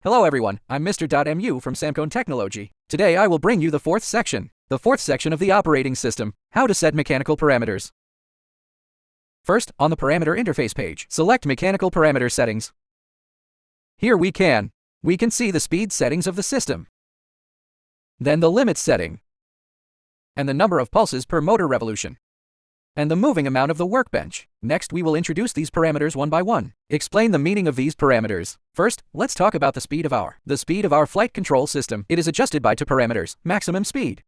Hello everyone, I'm Mr. MU from Smakoon Technology. Today I will bring you the fourth section of the operating system, how to set mechanical parameters. First, on the parameter interface page, select Mechanical Parameter Settings. Here we can see the speed settings of the system, then the limit setting, and the number of pulses per motor revolution, and the moving amount of the workbench. Next, we will introduce these parameters one by one. Explain the meaning of these parameters. First, let's talk about the speed of our flight control system. It is adjusted by two parameters. Maximum speed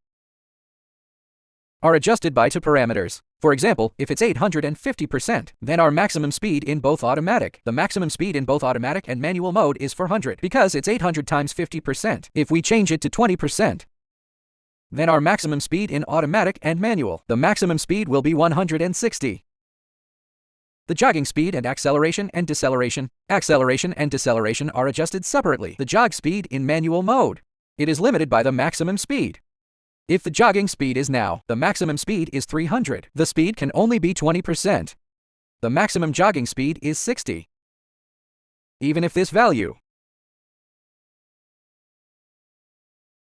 are adjusted by two parameters. For example, if it's 850%, then our maximum speed in both automatic. The maximum speed in both automatic and manual mode is 400 because it's 800 times 50%. If we change it to 20%, then our maximum speed in automatic and manual, the maximum speed will be 160. The jogging speed and acceleration and deceleration are adjusted separately. The jog speed in manual mode, it is limited by the maximum speed. If the jogging speed is now, the maximum speed is 300. The speed can only be 20%. The maximum jogging speed is 60. Even if this value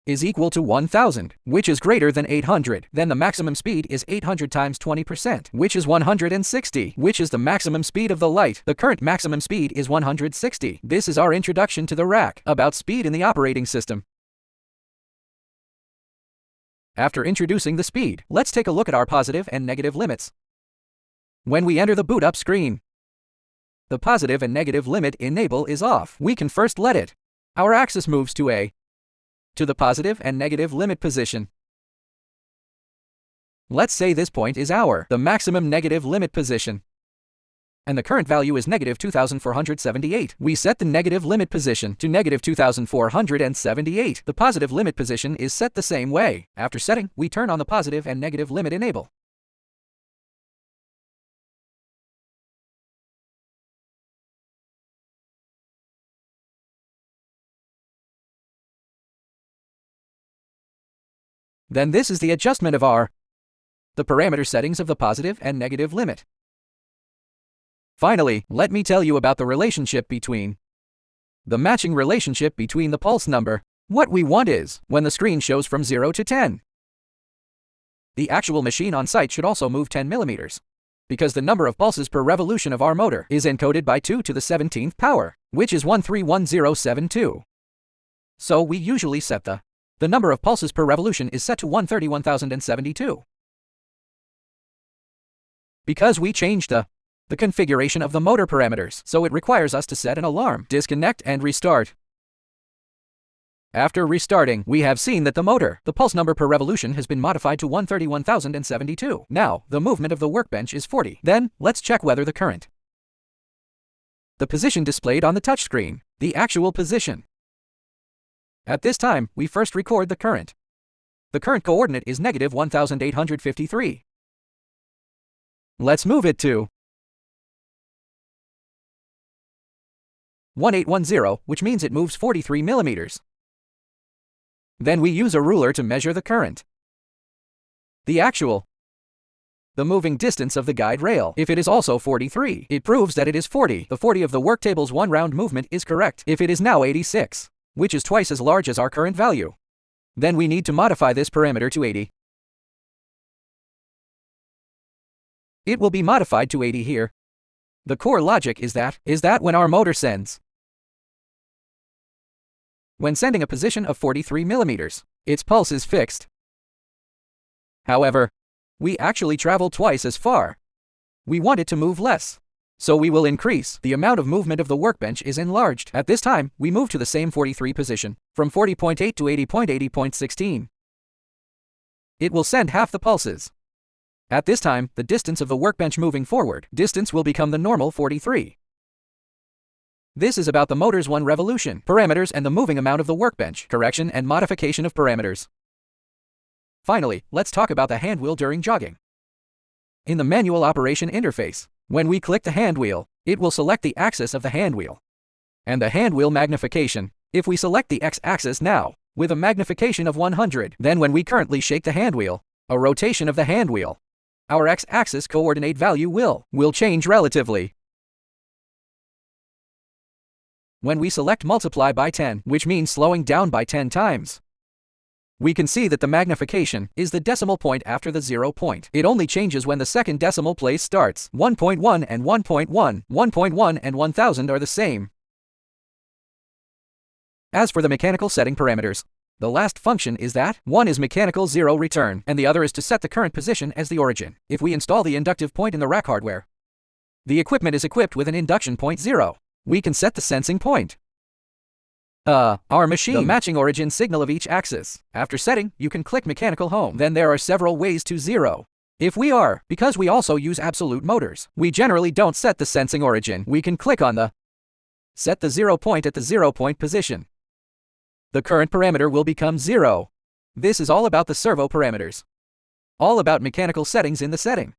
is equal to 1000, which is greater than 800, then the maximum speed is 800 times 20%, which is 160, which is the maximum speed of the light. The current maximum speed is 160. This is our introduction to the rack about speed in the operating system. After introducing the speed, let's take a look at our positive and negative limits. When we enter the boot up screen, the positive and negative limit enable is off. We can first let it. Our axis moves to the positive and negative limit position. Let's say this point is the maximum negative limit position, and the current value is negative 2478. We set the negative limit position to negative 2478. The positive limit position is set the same way. After setting, we turn on the positive and negative limit enable. Then this is the adjustment of the parameter settings of the positive and negative limit. Finally, let me tell you about the matching relationship between the pulse number. What we want is, when the screen shows from 0 to 10, the actual machine on site should also move 10 millimeters, because the number of pulses per revolution of our motor is encoded by 2 to the 17th power, which is 131072. So we usually set the number of pulses per revolution is set to 131,072. Because we changed the configuration of the motor parameters, so it requires us to set an alarm, disconnect and restart. After restarting, we have seen that the pulse number per revolution has been modified to 131,072. Now, the movement of the workbench is 40. Then, let's check whether the position displayed on the touchscreen, the actual position. At this time, we first record the current. The current coordinate is negative 1853. Let's move it to 1810, which means it moves 43 millimeters. Then we use a ruler to measure the current. The moving distance of the guide rail. If it is also 43, it proves that it is 40. The 40 of the worktable's one round movement is correct. If it is now 86, which is twice as large as our current value, then we need to modify this parameter to 80. It will be modified to 80 here. The core logic is that when our motor sending a position of 43 millimeters, its pulse is fixed. However, we actually travel twice as far. We want it to move less, so we will increase. The amount of movement of the workbench is enlarged. At this time, we move to the same 43 position, from 40.8 to 80.16. It will send half the pulses. At this time, the distance of the workbench moving forward, distance will become the normal 43. This is about the motor's one revolution, parameters and the moving amount of the workbench, correction and modification of parameters. Finally, let's talk about the hand wheel during jogging. In the manual operation interface, when we click the hand wheel, it will select the axis of the hand wheel and the hand wheel magnification. If we select the x-axis now, with a magnification of 100, then when we currently shake the hand wheel, a rotation of the hand wheel, our x-axis coordinate value will change relatively. When we select multiply by 10, which means slowing down by 10 times, we can see that the magnification is the decimal point after the 0 point. It only changes when the second decimal place starts. 1.1 and 1.1, 1.1 and 1000 are the same. As for the mechanical setting parameters, the last function is that one is mechanical 0 return, and the other is to set the current position as the origin. If we install the inductive point in the rack hardware, the equipment is equipped with an induction point 0. We can set the sensing point. Our machine, the matching origin signal of each axis. After setting, you can click mechanical home. Then there are several ways to 0. If we are, because we also use absolute motors, we generally don't set the sensing origin. We can click on the set the 0 point at the 0 point position. The current parameter will become 0. This is all about the servo parameters. All about mechanical settings in the setting.